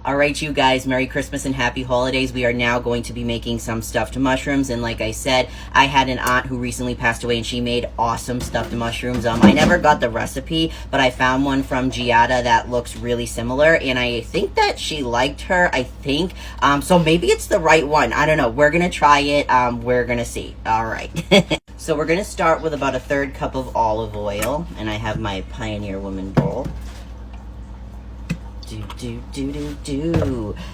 All right, you guys, Merry Christmas and Happy Holidays. We are now going to be making some stuffed mushrooms. And like I said, I had an aunt who recently passed away and she made awesome stuffed mushrooms. I never got the recipe, but I found one from Giada that looks really similar. And I think that she liked her, I think. So maybe it's the right one. I don't know. We're going to try it. We're going to see. All right. So we're going to start with about a 1/3 cup of olive oil. And I have my Pioneer Woman bowl.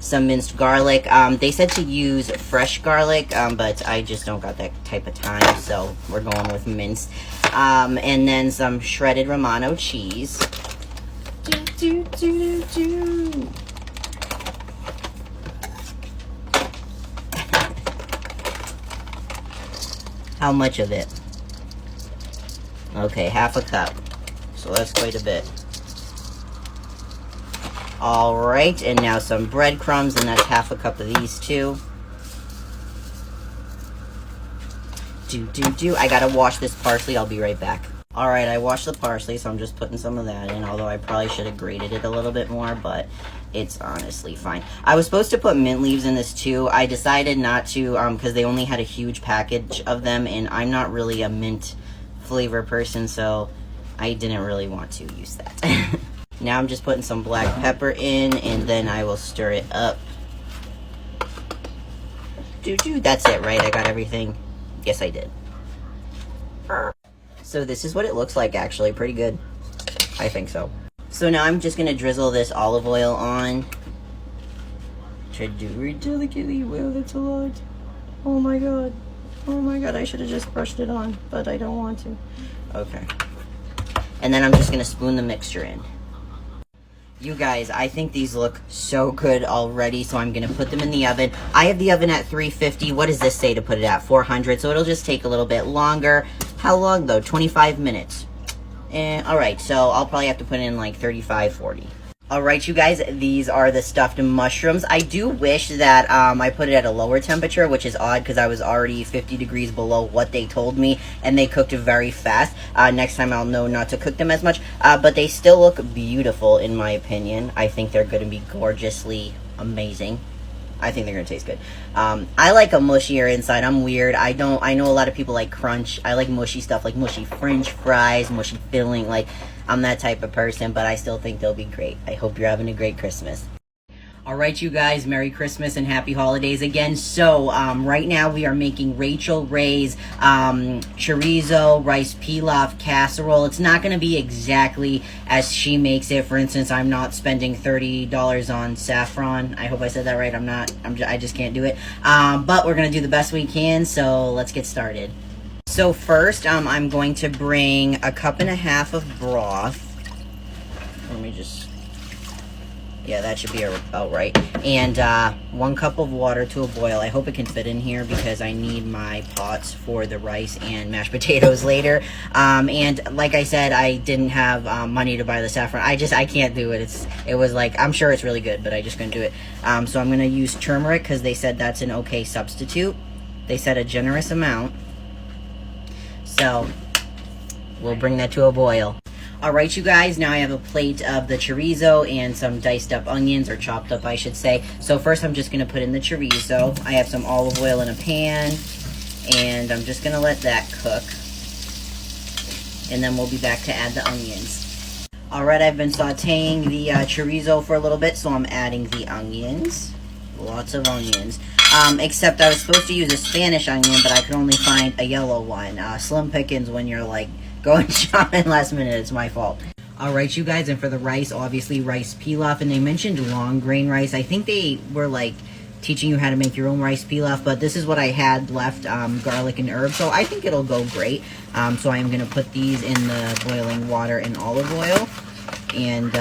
Some minced garlic. They said to use fresh garlic, but I just don't got that type of time, so we're going with minced. And then some shredded Romano cheese. How much of it? Okay, 1/2 cup. So that's quite a bit. Alright, and now some breadcrumbs, and that's 1/2 cup of these too. I gotta wash this parsley, I'll be right back. Alright, I washed the parsley, so I'm just putting some of that in, although I probably should have grated it a little bit more, but it's honestly fine. I was supposed to put mint leaves in this too. I decided not to, because they only had a huge package of them, and I'm not really a mint flavor person, so I didn't really want to use that. Now I'm just putting some black pepper in, and then I will stir it up. That's it, right? I got everything? Yes, I did. So this is what it looks like, actually. Pretty good. I think so. So now I'm just going to drizzle this olive oil on. Try to do it very delicately. Wow, that's a lot. Oh my god. Oh my god, I should have just brushed it on, but I don't want to. Okay. And then I'm just going to spoon the mixture in. You guys, I think these look so good already, so I'm going to put them in the oven. I have the oven at 350. What does this say to put it at? 400, so it'll just take a little bit longer. How long, though? 25 minutes. Alright, so I'll probably have to put in like 35, 40. Alright, you guys, these are the stuffed mushrooms. I do wish that I put it at a lower temperature, which is odd because I was already 50 degrees below what they told me, and they cooked very fast. Next time I'll know not to cook them as much, but they still look beautiful in my opinion. I think they're going to be gorgeously amazing. I think they're going to taste good. I like a mushier inside. I'm weird. I know a lot of people like crunch. I like mushy stuff, like mushy French fries, mushy filling. Like, I'm that type of person, but I still think they'll be great. I hope you're having a great Christmas. Alright, you guys, Merry Christmas and Happy Holidays again. So, right now we are making Rachael Ray's chorizo rice pilaf casserole. It's not going to be exactly as she makes it. For instance, I'm not spending $30 on saffron. I hope I said that right. I just can't do it. But we're going to do the best we can, so let's get started. So first, I'm going to bring 1.5 cups of broth. Let me just... Yeah, that should be about right. And 1 cup of water to a boil. I hope it can fit in here because I need my pots for the rice and mashed potatoes later. And like I said, I didn't have money to buy the saffron. I can't do it. It was like, I'm sure it's really good, but I just couldn't do it. So I'm going to use turmeric because they said that's an okay substitute. They said a generous amount. So we'll bring that to a boil. Alright, you guys, now I have a plate of the chorizo and some diced up onions, or chopped up I should say. So first I'm just going to put in the chorizo. I have some olive oil in a pan, and I'm just going to let that cook. And then we'll be back to add the onions. Alright, I've been sauteing the chorizo for a little bit, so I'm adding the onions. Lots of onions. Except I was supposed to use a Spanish onion, but I could only find a yellow one. Slim pickings when you're like going shopping last minute. It's my fault. Alright, you guys, and for the rice, obviously rice pilaf, and they mentioned long grain rice. I think they were like teaching you how to make your own rice pilaf, but this is what I had left, garlic and herbs, so I think it'll go great. So I am going to put these in the boiling water and olive oil, and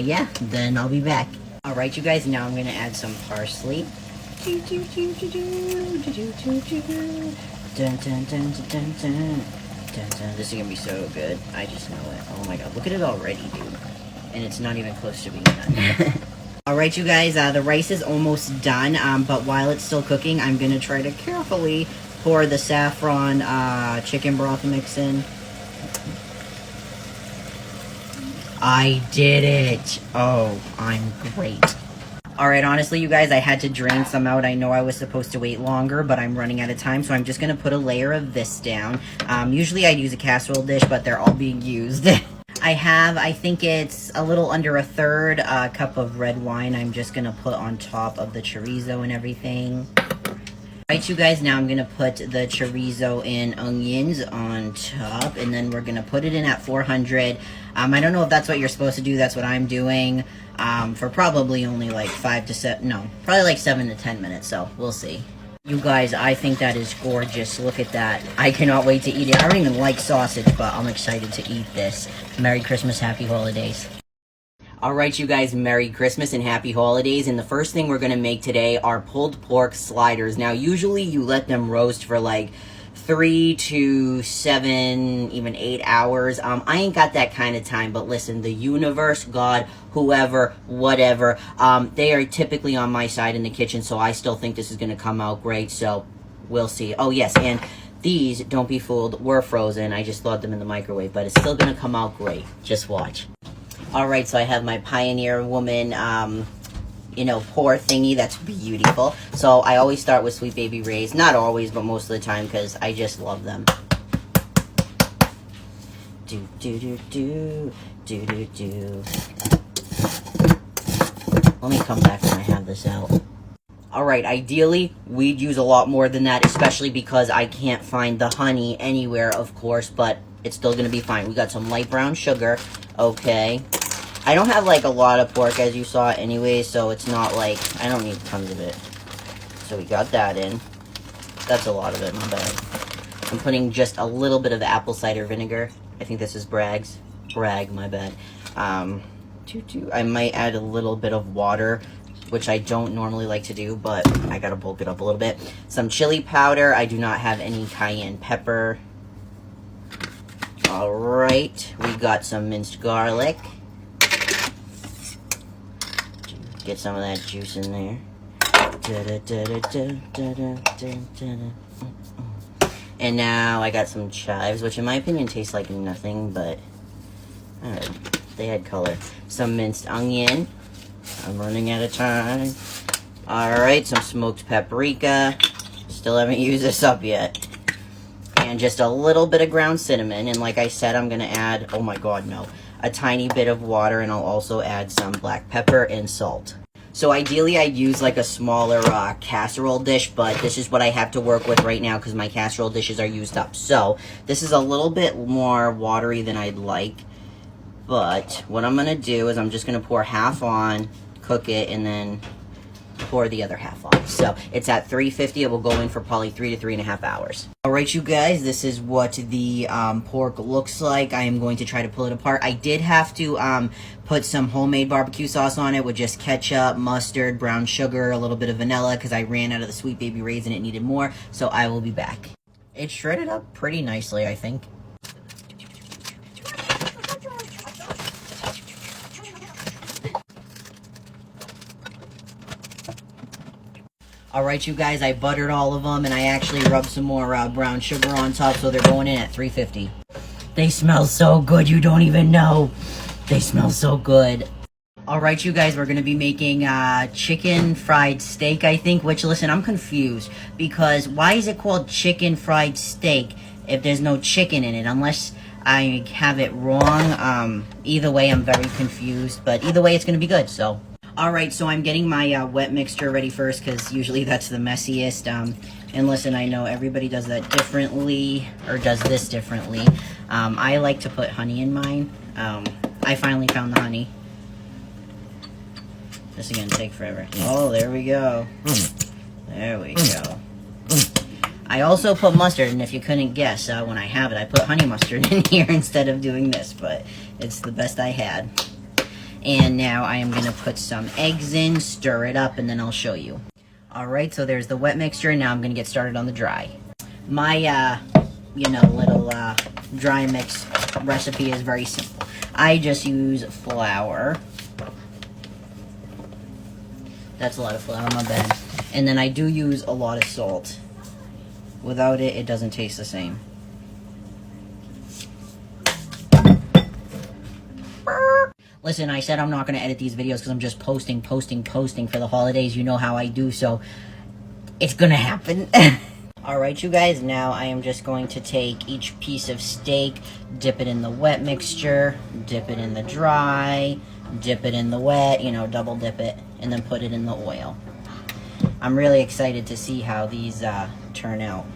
yeah, then I'll be back. Alright, you guys, now I'm going to add some parsley. Dun, dun, dun, dun, dun, dun. This is gonna be so good. I just know it. Oh my god, look at it already, dude. And it's not even close to being done. Alright, you guys, the rice is almost done, but while it's still cooking, I'm gonna try to carefully pour the saffron chicken broth mix in. I did it! Oh, I'm great. Alright, honestly, you guys, I had to drain some out. I know I was supposed to wait longer, but I'm running out of time, so I'm just going to put a layer of this down. Usually I'd use a casserole dish, but they're all being used. I think it's a little under a third cup of red wine I'm just going to put on top of the chorizo and everything. Alright, you guys, now I'm going to put the chorizo and onions on top, and then we're going to put it in at 400. I don't know if that's what you're supposed to do. That's what I'm doing for probably only like 5 to 7, no, probably like 7 to 10 minutes, so we'll see. You guys, I think that is gorgeous. Look at that. I cannot wait to eat it. I don't even like sausage, but I'm excited to eat this. Merry Christmas, Happy Holidays. Alright, you guys, Merry Christmas and Happy Holidays. And the first thing we're going to make today are pulled pork sliders. Now, usually you let them roast for like 3 to 7, even 8 hours. I ain't got that kind of time, but listen, the universe, God, whoever, whatever, they are typically on my side in the kitchen, so I still think this is going to come out great, so we'll see. Oh, yes, and these, don't be fooled, were frozen. I just thawed them in the microwave, but it's still going to come out great. Just watch. Alright, so I have my Pioneer Woman, pour thingy. That's beautiful. So I always start with Sweet Baby Ray's. Not always, but most of the time, because I just love them. Do, do, do, do, do, do, do. Let me come back when I have this out. Alright, ideally, we'd use a lot more than that, especially because I can't find the honey anywhere, of course, but it's still going to be fine. We got some light brown sugar. Okay. I don't have, like, a lot of pork, as you saw, anyway, so it's not, like, I don't need tons of it. So we got that in. That's a lot of it, my bad. I'm putting just a little bit of apple cider vinegar. I think this is Bragg's. Bragg, my bad. I might add a little bit of water, which I don't normally like to do, but I gotta bulk it up a little bit. Some chili powder. I do not have any cayenne pepper. Alright, we got some minced garlic. Get some of that juice in there. And now I got some chives, which in my opinion taste like nothing, but they had color. Some minced onion. I'm running out of time. Alright, some smoked paprika. Still haven't used this up yet. And just a little bit of ground cinnamon. And like I said, I'm going to add, oh my god, no, a tiny bit of water, and I'll also add some black pepper and salt. So ideally I'd use like a smaller casserole dish, but this is what I have to work with right now because my casserole dishes are used up. So this is a little bit more watery than I'd like, but what I'm going to do is I'm just going to pour half on, cook it, and then pour the other half on. So it's at 350. It will go in for probably 3 to 3.5 hours. Alright, you guys, this is what the pork looks like. I am going to try to pull it apart. I did have to put some homemade barbecue sauce on it with just ketchup, mustard, brown sugar, a little bit of vanilla because I ran out of the Sweet Baby Ray's and it needed more. So I will be back. It shredded up pretty nicely, I think. Alright, you guys, I buttered all of them, and I actually rubbed some more brown sugar on top, so they're going in at 350. They smell so good, you don't even know. They smell so good. Alright, you guys, we're going to be making chicken fried steak, I think, which, listen, I'm confused, because why is it called chicken fried steak if there's no chicken in it, unless I have it wrong? Either way, I'm very confused, but either way, it's going to be good, so... Alright, so I'm getting my wet mixture ready first, because usually that's the messiest. And listen, I know everybody does that differently, or does this differently. I like to put honey in mine. I finally found the honey. This is going to take forever. Oh, there we go. There we go. I also put mustard, and if you couldn't guess, when I have it, I put honey mustard in here instead of doing this, but it's the best I had. And now I am going to put some eggs in, stir it up, and then I'll show you. Alright, so there's the wet mixture, and now I'm going to get started on the dry. My, little dry mix recipe is very simple. I just use flour. That's a lot of flour, my bad. And then I do use a lot of salt. Without it, it doesn't taste the same. Listen, I said I'm not going to edit these videos because I'm just posting for the holidays. You know how I do, so it's going to happen. Alright, you guys, now I am just going to take each piece of steak, dip it in the wet mixture, dip it in the dry, dip it in the wet, you know, double dip it, and then put it in the oil. I'm really excited to see how these turn out.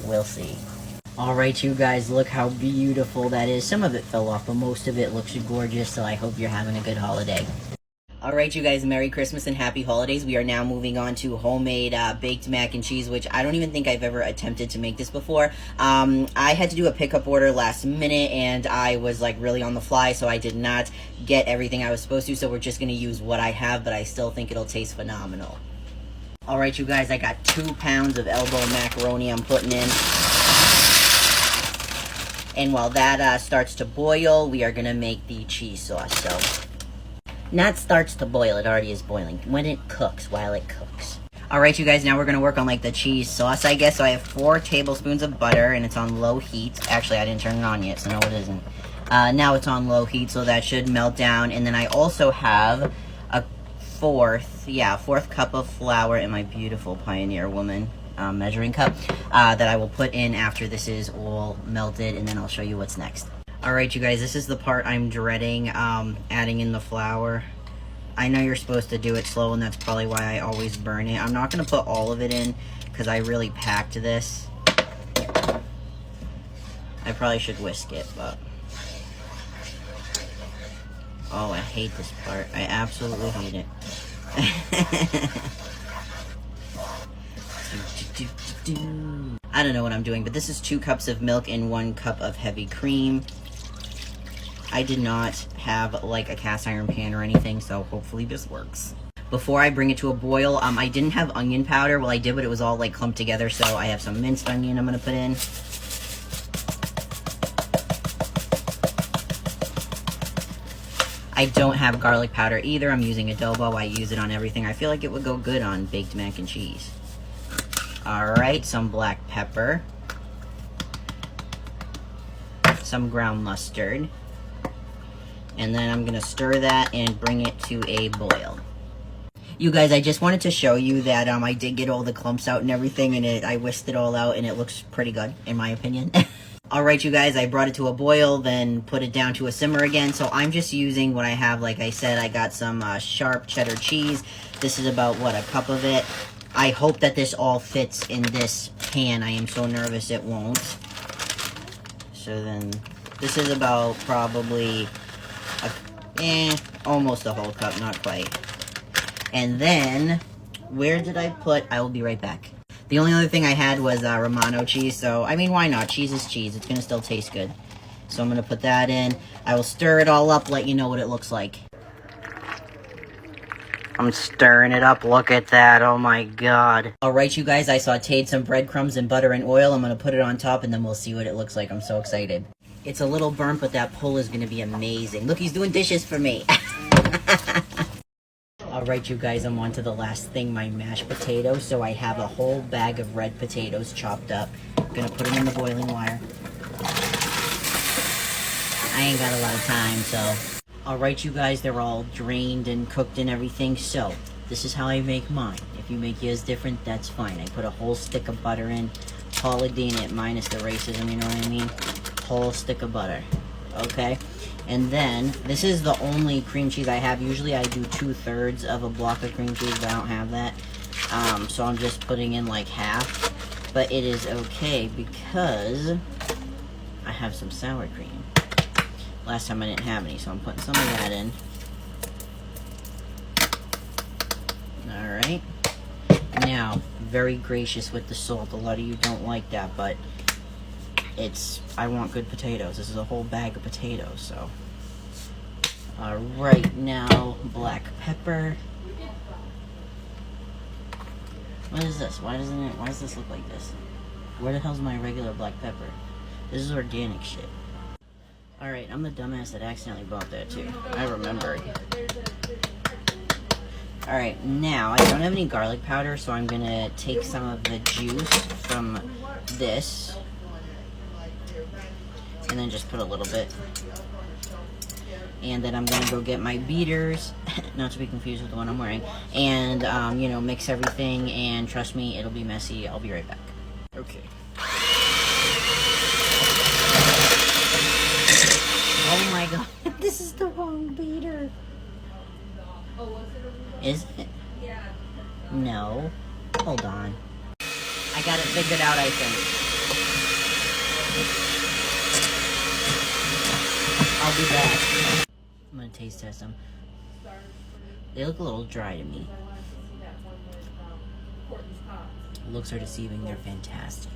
We'll see. Alright, you guys, look how beautiful that is. Some of it fell off, but most of it looks gorgeous, so I hope you're having a good holiday. Alright, you guys, Merry Christmas and Happy Holidays. We are now moving on to homemade baked mac and cheese, which I don't even think I've ever attempted to make this before. I had to do a pickup order last minute, and I was like really on the fly, so I did not get everything I was supposed to, so we're just going to use what I have, but I still think it'll taste phenomenal. Alright, you guys, I got 2 pounds of elbow macaroni I'm putting in. And while that starts to boil, we are going to make the cheese sauce, so... Not starts to boil, it already is boiling. When it cooks, while it cooks. Alright, you guys, now we're going to work on, like, the cheese sauce, I guess. So I have 4 tablespoons of butter, and it's on low heat. Actually, I didn't turn it on yet, so no, it isn't. Now it's on low heat, so that should melt down. And then I also have a fourth cup of flour in my beautiful Pioneer Woman measuring cup that I will put in after this is all melted, and then I'll show you what's next. Alright, you guys, this is the part I'm dreading, adding in the flour. I know you're supposed to do it slow, and that's probably why I always burn it. I'm not going to put all of it in, because I really packed this. I probably should whisk it, but... Oh, I hate this part. I absolutely hate it. I don't know what I'm doing, but this is 2 cups of milk and 1 cup of heavy cream. I did not have like a cast iron pan or anything, so hopefully this works. Before I bring it to a boil, I didn't have onion powder. Well, I did, but it was all like clumped together, so I have some minced onion I'm gonna put in. I don't have garlic powder either. I'm using adobo. I use it on everything. I feel like it would go good on baked mac and cheese. Alright, some black pepper. Some ground mustard. And then I'm going to stir that and bring it to a boil. You guys, I just wanted to show you that I did get all the clumps out and everything, and I whisked it all out, and it looks pretty good, in my opinion. Alright, you guys, I brought it to a boil, then put it down to a simmer again, so I'm just using what I have. Like I said, I got some sharp cheddar cheese. This is about, what, a cup of it. I hope that this all fits in this pan. I am so nervous it won't. So then, this is about probably... almost a whole cup, not quite. And then, where did I put... I will be right back. The only other thing I had was Romano cheese, so, I mean, why not? Cheese is cheese. It's gonna still taste good. So I'm gonna put that in. I will stir it all up, let you know what it looks like. I'm stirring it up. Look at that. Oh my god. Alright, you guys, I sauteed some breadcrumbs in butter and oil. I'm gonna put it on top, and then we'll see what it looks like. I'm so excited. It's a little burnt, but that pull is going to be amazing. Look, he's doing dishes for me. Alright, you guys, I'm on to the last thing, my mashed potatoes. So I have a whole bag of red potatoes chopped up. I'm going to put them in the boiling water. I ain't got a lot of time, so... Alright, you guys, they're all drained and cooked and everything. So, this is how I make mine. If you make yours different, that's fine. I put a whole stick of butter in. Paula Deen it, minus the racism, you know what I mean? Whole stick of butter, okay? And then, this is the only cream cheese I have. Usually I do 2/3 of a block of cream cheese, but I don't have that. So I'm just putting in like half. But it is okay because I have some sour cream. Last time I didn't have any, so I'm putting some of that in. Alright. Now, very gracious with the salt. A lot of you don't like that, but I want good potatoes. This is a whole bag of potatoes, so. Alright, now, black pepper. What is this? Why does this look like this? Where the hell's my regular black pepper? This is organic shit. Alright, I'm the dumbass that accidentally bought that too. I remember. Alright, now, I don't have any garlic powder, so I'm gonna take some of the juice from this. And then just put a little bit. And then I'm gonna go get my beaters, not to be confused with the one I'm wearing, and you know, mix everything. And trust me, it'll be messy. I'll be right back. Okay. Oh my god, this is the wrong beater. Is it? No. Hold on. I got it figured out, I think. I'll be back. I'm gonna taste test them. They look a little dry to me. Looks are deceiving, they're fantastic.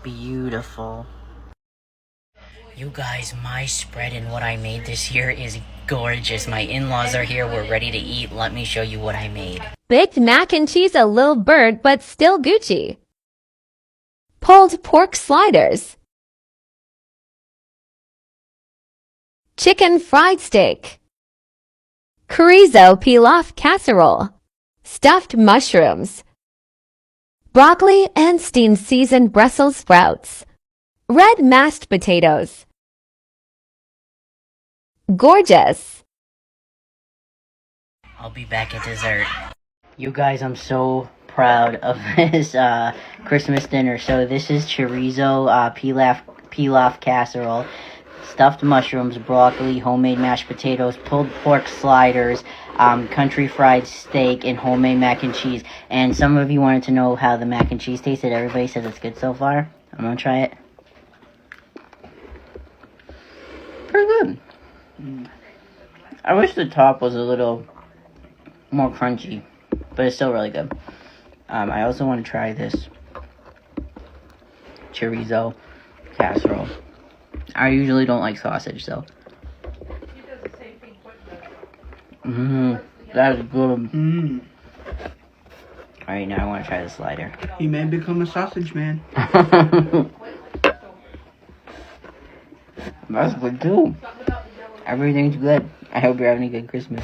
Beautiful. You guys, my spread and what I made this year is gorgeous. My in-laws are here, we're ready to eat. Let me show you what I made. Baked mac and cheese, a little burnt but still Gucci. Pulled pork sliders. Chicken fried steak. Chorizo pilaf casserole. Stuffed mushrooms. Broccoli and steamed seasoned Brussels sprouts. Red mashed potatoes. Gorgeous. I'll be back at dessert. You guys, I'm so proud of this Christmas dinner. So this is chorizo pilaf casserole, stuffed mushrooms, broccoli, homemade mashed potatoes, pulled pork sliders, country fried steak, and homemade mac and cheese. And some of you wanted to know how the mac and cheese tasted. Everybody says it's good so far. I'm gonna try it. Pretty good. I wish the top was a little more crunchy, but it's still really good. I also want to try this chorizo casserole. I usually don't like sausage, so. That's good. Alright, now I want to try the slider. He may become a sausage man. That's good too. Everything's good. I hope you're having a good Christmas.